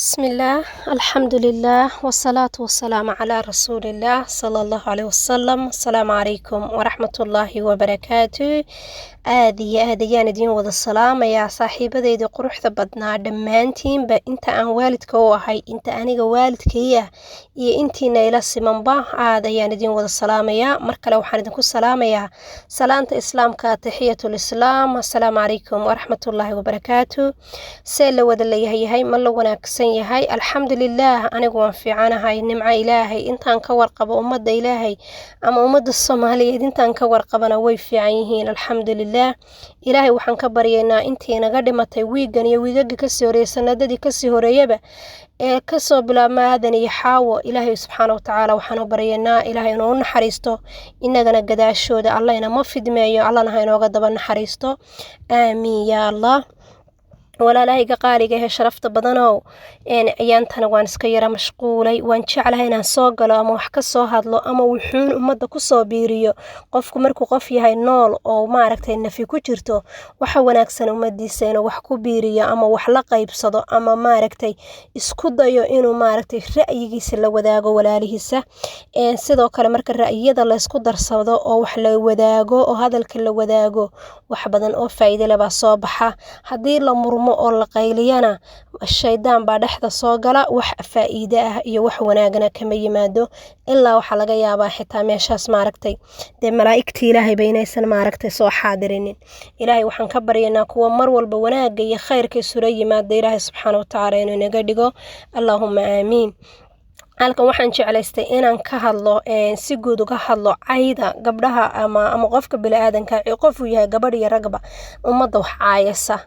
بسم الله الحمد لله والصلاة والسلام على رسول الله صلى الله عليه وسلم. السلام عليكم ورحمة الله وبركاته. aad ayaan idin wada salaamayaa saaxiibadeyda quruxda badnaa dhammaantiinba inta aan waalidka u ahay inta aniga waalidkaya iyo intiina ila simanba aad ayaan idin wada salaamayaa. mar kale waxaan idinku salaamayaa salaanta islaamka tahiyatul islaam. assalaamu calaykum waraxmatullaahi wabarakaatu. see la wada leeyahay ma la wanaagsan yahay? alxamdulillaah anigu waan fiicanahay, nimco ilaahay intaan ka warqabo ummadda ilaahay ama ummadda Soomaaliyeed intaan ka warqabana way fiican yihiin alxamdulillaah. ilaahay waxaan ka baryaynaa intii naga dhimatay wiigan iyo wiigagii kasii horeeyay sanadadii kasii horeeyaba ee kasoo bilaabma aadan iyo xaawo. ilaahay subxaana watacaala waxaan u baryaynaa ilaahay inuu naxariisto inagana gadaashooda alla inama fidmeeyo, allana ha inooga daba naxariisto, aamiin yaa allah. walaalahayga qaaliga ee sharafta badanow ayaantana waan iska yara mashquulay. waan jeclahay inaan soo galo ama wax ka soo hadlo ama wuxuun ummadda ku soo biiriyo. qofku markuu qof yahay nool oo maaragtay nafi ku jirto waxa wanaagsan ummadiisa inuu wax ku biiriyo ama wax la qaybsado ama maaragtay isku dayo inuu maaragtay ra'yigiisa la wadaago walaalihiisa. sidoo kale marka ra'yiyada la isku darsado oo wax la wadaago oo hadalka la wadaago wax badan oo faa'iido leh baa soo baxa. haddii la murmo oo la qayliyana shaydaan baa dhexda soo gala, wax faa'iido ah iyo wax wanaagana kama yimaado. ilaa waxa laga yaabaa xitaa meeshaas maaragtay dee malaa'igtii ilaahay baynaysan maaragtay soo xaadirinin. ilaahay waxaan ka baryaynaa kuwa mar walba wanaagga iyo khayrka isula yimaada ilaahay subxaana watacaala inuu inaga dhigo, allaahumma aamiin. halkan waxaan jeclaystay inaan ka hadlo si guud uga hadlo cayda gabdhaha ama qofka bini'aadanka qof uu yahay gabadh iyo ragba ummadda wax caayasa.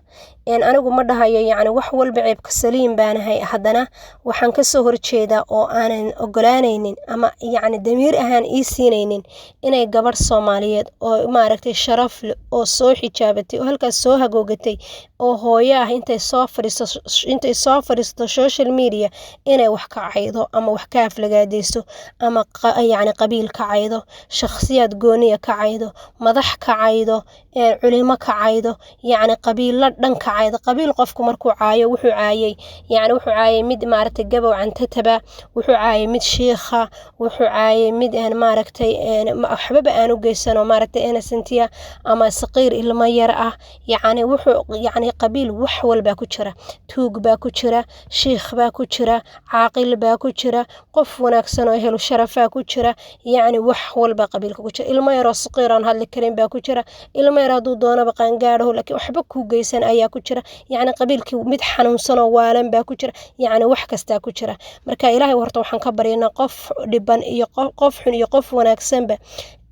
anigu ma dhahayo yacni wax walba ceebka saliim baanahay, haddana waxaan kasoo horjeedaa oo aanan ogolaanaynin ama yacni damiir ahaan ii siinaynin inay gabadh Soomaaliyeed oo maaragtay sharaf leh oo soo xijaabatay oo halkaas soo hagoogatay oo hooyo ah intay soo fadhiisto social media inay wax ka caydo ama wax ka aflagaadeyso ama yacni qabiil ka caydo, shakhsiyaad gooniya ka caydo, madax ka caydo, culimo ka caydo, yacni qabiilo dhan ka caydo. qabiil qofku markuu caayo wuxuu caayay mid maaragtay gabow cantataba, wuxuu caayay mid shiikha, wuxuu caayay mid maaragtay waxbaba aan u geysano maaragtay innocentiya ama saqiir ilmo yar ah. yacni qabiil wax walba ku jira, tuug baa ku jira, shiikh baa ku jira, caaqil baa ku jira, qof wanaagsan oo ehlu sharafaa ku jira, yacni wax walba qabiilka ku jira. ilmo yar oo saqiir aan hadli karin baa ku jira, ilmo yar hadduu doonaba qaangaadho laakiin waxba ku geysan ayaa ku jira, yacni qabiilkii mid xanuunsan oo waalan baa ku jira, yacni wax kastaa ku jira. marka ilaahay horta waxaan ka baryaynaa qof dhiban iyo qof xun iyo qof wanaagsanba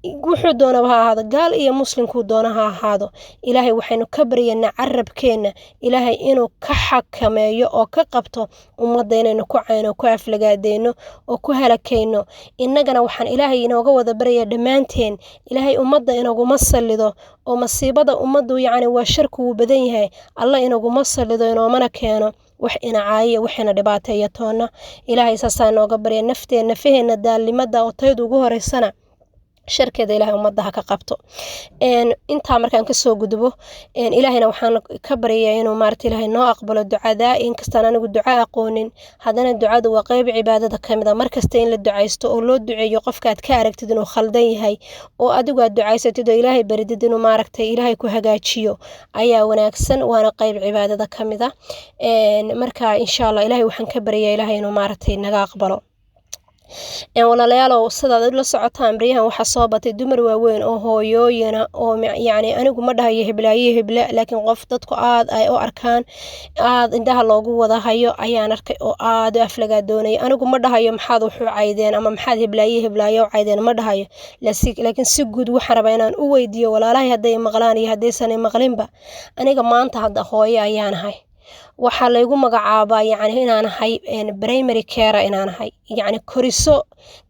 wuxuu doonaba ha ahaado, gaal iyo muslimkuu doona ha ahaado, ilaahay waxaynu ka baryaynaa carabkeenna ilaahay inuu ka xakameeyo oo ka qabto ummadda inaynu ku cayno, ku aflagaadeyno oo ku halakayno. innagana waxaan ilaahay inooga wada baryayaa dhammaanteen ilaahay ummadda inaguma sallido oo masiibada ummaddu yacni waa sharku wuu badan yahay, alla inaguma sallido inoomana keeno wax ina caayiya wax ina dhibaateeya toonna. ilaahay saasaa inooga barya nafaheenna daallimada oo taydu ugu horeysana sharkeeda ilaahay ummadda ha ka qabto. intaa markaan kasoo gudbo ilaahayna waxaan ka baryayaa inuu maaragtay ilaahay noo aqbalo ducada. inkastaan anigu duco aqoonin haddana ducadu waa qayb cibaadada ka mid a. markasta in la ducaysto oo loo duceeyo qofka aad ka aragtid inuu khaldan yahay oo adigu aad ducaysatid oo ilaahay baridid inuu maaragtay ilaahay ku hagaajiyo ayaa wanaagsan, waana qayb cibaadada ka mid a. marka insha allah ilaahay waxaan ka baryayaa ilaahay inuu maaragtay naga aqbalo. walaalayaalow sidaad la socotaan baryahan waxaa soo batay dumar waaweyn oo hooyooyina oo yacni anigu ma dhahayo heblaayo hebla, laakiin qof dadku aad ay u arkaan aad indhaha loogu wada hayo ayaan arkay oo aad u aflagaadoonaya. anigu ma dhahayo maxaad wuxuu caydeen ama maxaad heblaayo u caydeen ma dhahayo, laakiin si guud waxaan rabaa inaan u weydiiyo walaalahay hadday maqlaan iyo haddaysan maqlinba. aniga maanta hadda hooyo ayaan ahay, waxaa laygu magacaabaa yacni inaan ahay primary care inaan ahay, yacni koriso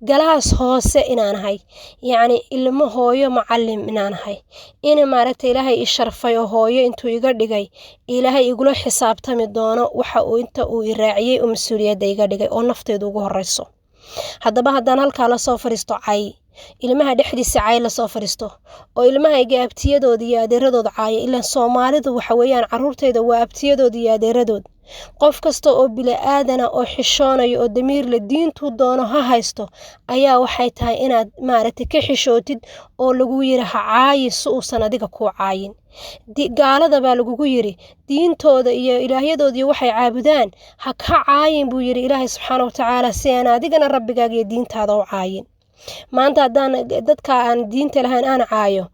galaas hoose inaan ahay, yacni ilmo hooyo macallim inaan ahay. in maaragtay ilaahay i sharfay oo hooyo intuu iga dhigay ilaahay igula xisaabtami doono waxa uu inta uu i raaciyey oo mas-uuliyadda iga dhigay oo nafteedu ugu horeyso. haddaba haddaan halkaa lasoo fadhiisto cay ilmaha dhexdiisa cay la soo fariisto oo ilmahayga abtiyadooda iyo adeeradooda caaya ilaa Soomaalidu waxa weeyaan caruurteyda waa abtiyadooda iyo adeeradood qof kasta oo bili-aadana oo xishoonayo oo damiir la diintuu doono ha haysto ayaa waxay tahay inaad maaragtay ka xishootid oo lagu yiri ha caayin si uusan adiga kuu caayin gaalada baa lagugu yiri diintooda iyo ilaahyadoodii waxay caabudaan ha ka caayin buu yiri ilaahay subxaanahu watacaala si aan adigana rabbigaaga iyo diintaada u caayin maanta haddaan dadka aan diinta lahayn aan caayo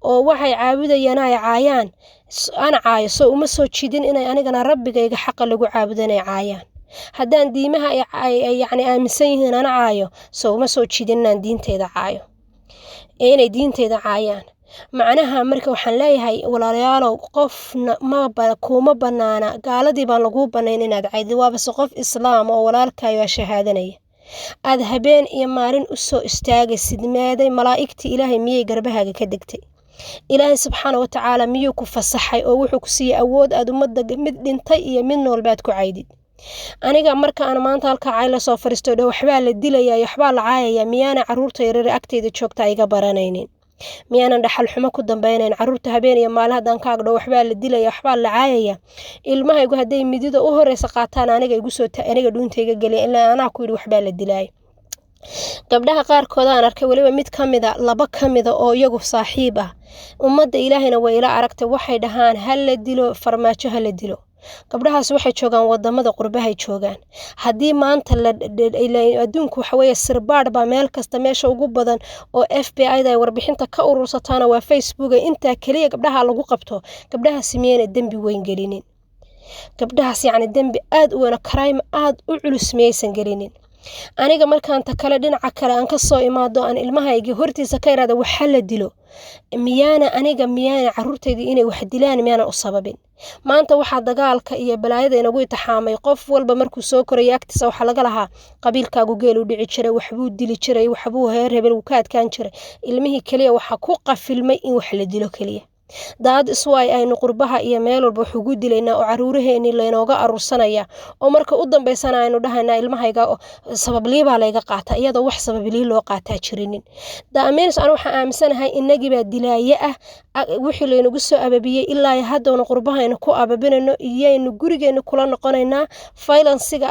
oo waxay caabudayaan ay caayaan aan caayo soo uma soo jidin inay anigana rabbigayga xaqa lagu caabudan ay caayaan haddaan diimaha ay yacni aaminsan yihiin aan caayo soo uma soo jidin inaan diinteeda caayo inay diinteeda caayaan macnaha marka waxaan leeyahay walaalayaalow qofna kuma banaana gaaladii baan lagu banayn inaad caydid waabase qof islaam oo walaalkaayo shahaadanaya aad habeen iyo maalin u soo istaagaysid meeday malaa'igtii ilaahay miyay garbahaaga ka degtay ilaahay subxaanahu watacaala miyuu ku fasaxay oo wuxuu ku siiyey awood aad ummadda mid dhintay iyo mid noolbaad ku caydid aniga marka aan maanta halkaa cay la soo fariisto dhow waxbaa la dilayaa iyo waxbaa la caayayaa miyaana carruurta yaryar agteyda joogta iga baranaynin miyaanan dhaxal xumo ku dambaynayn carruurta habeen iyo maalin haddaan ka agdho waxbaa la dilaya waxbaa la caayaya ilmahaygu hadday midida u horeysa qaataan aniga dhuuntayga geliya ilaa anaa ku yidhi waxbaa la dilaayo gabdhaha qaarkood aan arkay weliba mid ka mida laba ka mida oo iyagu saaxiib ah ummadda ilaahayna way ila aragtay waxay dhahaan ha la dilo farmaajo ha la dilo gabdhahaas waxay joogaan wadamada qurbahay joogaan haddii maanta adduunku waxa weeye sirbaadh baa meel kasta meesha ugu badan oo FBI-da ay warbixinta ka urursataana waa Facebook intaa kaliya gabdhaha lagu qabto gabdhahaasi miyayna dembi weyn gelinin gabdhahaas yacni dembi aad u weyn crime aad u culus miyaysan gelinin aniga markaan ta kale dhinaca kale aan ka soo imaado aan ilmahayga hortiisa ka iraada waxa la dilo miyaana carruurteydii inay wax dilaan miyaana u sababin maanta waxaa dagaalka iyo balaayada inagu itixaamay qof walba markuu soo koraya agtiisa waxaa laga lahaa qabiilkaagu geel u dhici jiray waxbuu dili jiray waxbuu heer hebel ka adkaan jiray ilmihii keliya waxaa ku qafilmay in wax la dilo keliya daad iswaay aynu qurbaha iyo meel walba wax ugu dilaynaa oo caruuraheenii laynooga aruursanaya oo marka u dambeysana aynu dhahaynaa ilmahayga sabablii baa layga qaataa iyadoo wax sabablii loo qaataa jirinin daamiins aan waxaan aaminsanahay innagii baa dilaaye ah wixii laynagu soo ababiyey ilaa haddawna qurbahaynu ku ababinayno iyaynu gurigeena kula noqonaynaa faylansiga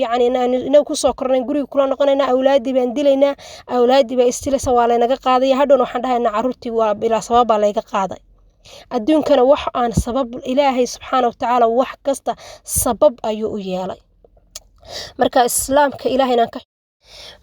yacni inagu kusoo kornay guriga kula noqonaynaa awlaadii baan dilaynaa awlaadii baa istilasa waa laynaga qaadaya hadhowna waxaan dhahaynaa carruurtii waa bilaa sabab baa layga qaaday adduunkana wax aan sabab ilaahay subxaanahu watacaala wax kasta sabab ayuu u yeelay marka islaamka ilaahayna ka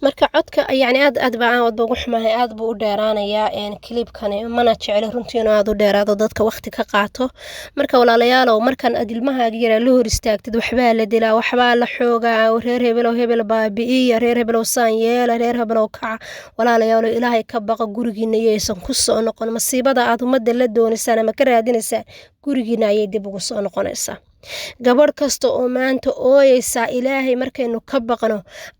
marka codka yacni aad baan ugu xumahay aad buu u dheeraanayaa clipkan mana jecel runtii inuu aad u dheeraado dadka waqti ka qaato marka walaalayaalow markan aad ilmahaaga yara la hor istaagtid waxbaa la dilaa waxbaa la xoogaa reer hebel baabi'iya reer hebel saan yeela reer hebel kaca walaalayaalow ilaahay ka baqa gurigiina aysan ku soo noqon masiibada aad ummadda la doonaysaan ama ka raadinaysaan gurigiina ayay dib ugu soo noqonaysaa gabadh kasta oo maanta ooyaysa ilaahay markaynu ka baqno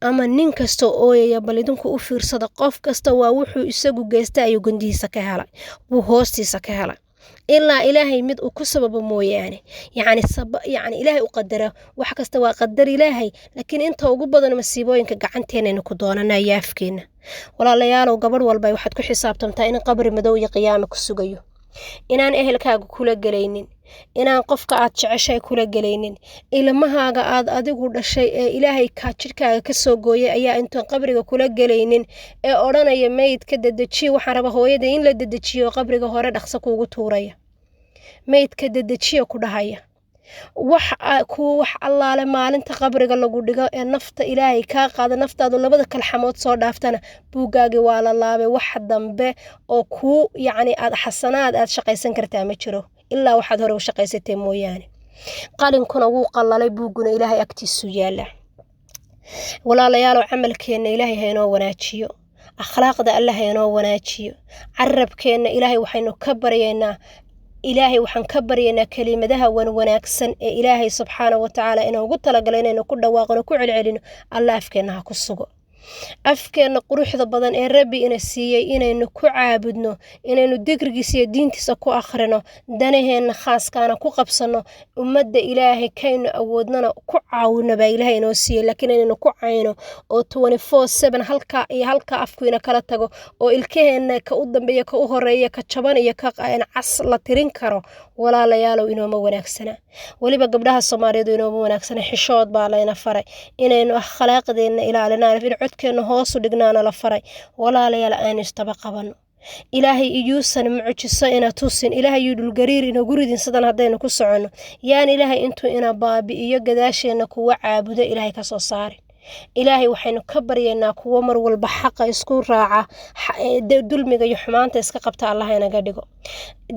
ama nin kasta ooyaya bal idinku u fiirsada qof kasta waa wuxuu isagu geystay ayuu gandihiisa ka helay wuu hoostiisa ka helay ilaa ilaahay mid uu ku sababo mooyaane yacni ilaahay u qadara wax kasta waa qadar ilaahay laakiin inta ugu badan masiibooyinka gacanteenaynu ku doonanaa yaafkeena walaalayaalow gabadh walba waxaad ku xisaabtamtaa in qabri madow iyo qiyaamo ku sugayo inaan ehelkaaga kula gelaynin inaan qofka aad jeceshay kula gelaynin ilmahaaga aad adigu dhashay ee ilaahay ka jirkaaga ka soo gooyay ayaa intaan qabriga kula gelaynin ee odhanaya meydka dedejiyo waxaan rabaa hooyada in la dedejiyo qabriga hore dhaqso kuugu tuuraya meydka dedejiyo ku dhahaya wax allaale maalinta qabriga lagu dhigo ee nafta ilaahay kaa qaada naftaadu labada kalxamood soo dhaaftana buuggaagii waa la laabay wax dambe oo kuu yacni aad xasanaad aad shaqaysan kartaa ma jiro ilaa waxaad hore u shaqaysatay mooyaane qalinkuna wuu qallalay buugguna ilaahay agtiisu yaala walaalayaalow camalkeenna ilaahay haynoo wanaajiyo akhlaaqda alla haynoo wanaajiyo carabkeenna ilaahay waxaynu ka baryaynaa waxaan ka baryaynaa kelimadaha wanaagsan ee ilaahay subxaanahu watacaala inuu ugu talagalay inaynu ku dhawaaqno ku celcelino alla afkeenna ha ku sugo afkeena quruxda badan ee rabbi ina siiyey inaynu ku caabudno inaynu dikrigiisa iyo diintiisa ku akhrino danaheena khaaskaana ku qabsano ummadda ilaahay kaynu awoodnana ku caawino baa ilaahay inoo siiyey laakiin inaynu ku cayno oo 24/7 halkaa iyo halkaa afkuina kala tago oo ilkaheena ka u dambeeya ka u horeeya ka jaban iyo ka cas la tirin karo walaalayaalow inooma wanaagsana waliba gabdhaha Soomaaliyeed inooma wanaagsana xishood baa layna faray inaynu akhlaaqdeena ilaalinaan in codkeena hoos u dhignaana la faray walaalayaal aan istaba qabano ilaahay iyuusan mucjiso ina tusin ilaahay dhul gariir ina guridin sidan hadaynu ku socono yaan ilaahay intuu ina baabi'iyo gadaasheena kuwa caabudo ilaahay ka soo saarin ilaahay waxaynu ka baryaynaa kuwa mar walba xaqa isku raaca dulmiga iyo xumaanta iska qabta Allah inaga dhigo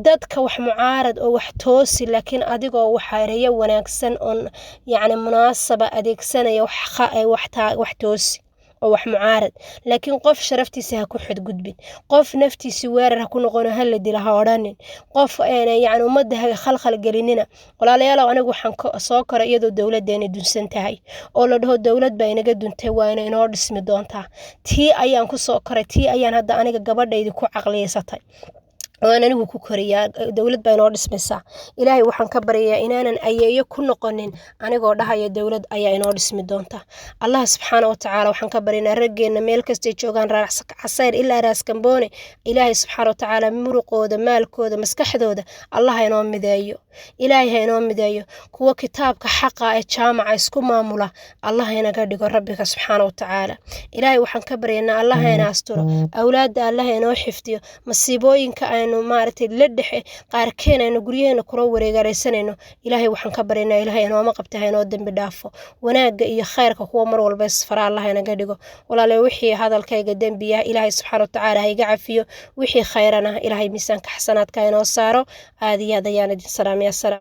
dadka wax mucaarad oo wax toosi laakiin adigoo waxareeyo wanaagsan oo yacni munaasaba adeegsanaya wax toosi oo wax mucaarad laakiin qof sharaftiisa ha ku xadgudbin qof naftiisa weerar ha ku noqon hal la dila ha odhanin qof yacni ummadda ha khalkhal gelinina walaalayaal anigu waxaan soo koray iyadoo dawladeena dunsan tahay oo la dhaho dawlad baa inaga duntay waana inoo dhismi doontaa tii ayaan ku soo koray tii ayaan hadda aniga gabadhaydi ku caqliyeysatay waan anigu ku koriyaa dawlad baa inoo dhismaysaa ilaahay waxaan ka baryayaa inaanan ayeeyo ku noqonin anigoo dhahaya dawlad ayaa inoo dhismi doonta Allah subxaanahu wa ta'aala waxaan ka baryaynaa raggeena meel kasta ay joogaan raas casayr ilaa raas kamboone ilaahay subxaanahu wa ta'aala muruqooda maalkooda maskaxdooda Allah inoo mideeyo ilaahay inoo mideeyo kuwa kitaabka xaqa ee jaamaca isku maamula Allah inaga dhigo rabbiga subxaanahu wa ta'aala ilaahay waxaan ka baryaynaa Allah ina asturo awlaadda Allah inoo xifdiyo masiibooyinka aynu maartay la dhexe qaarkeen aynu guryaheena kula wareegareysanayno ilaahay waxaan ka baryaynaa ilaahay inooma qabtahay inoo dambi dhaafo wanaaga iyo khayrka kuwa mar walba isfara Allah inaga dhigo walaalay wixii hadalkayga dambiya ilaahay subxaanahu wa ta'aala ha iga cafiyo wixii khayrana ilaahay miisaanka xasanaadka inoo saaro aad iyo aad ayaan idin salaamay.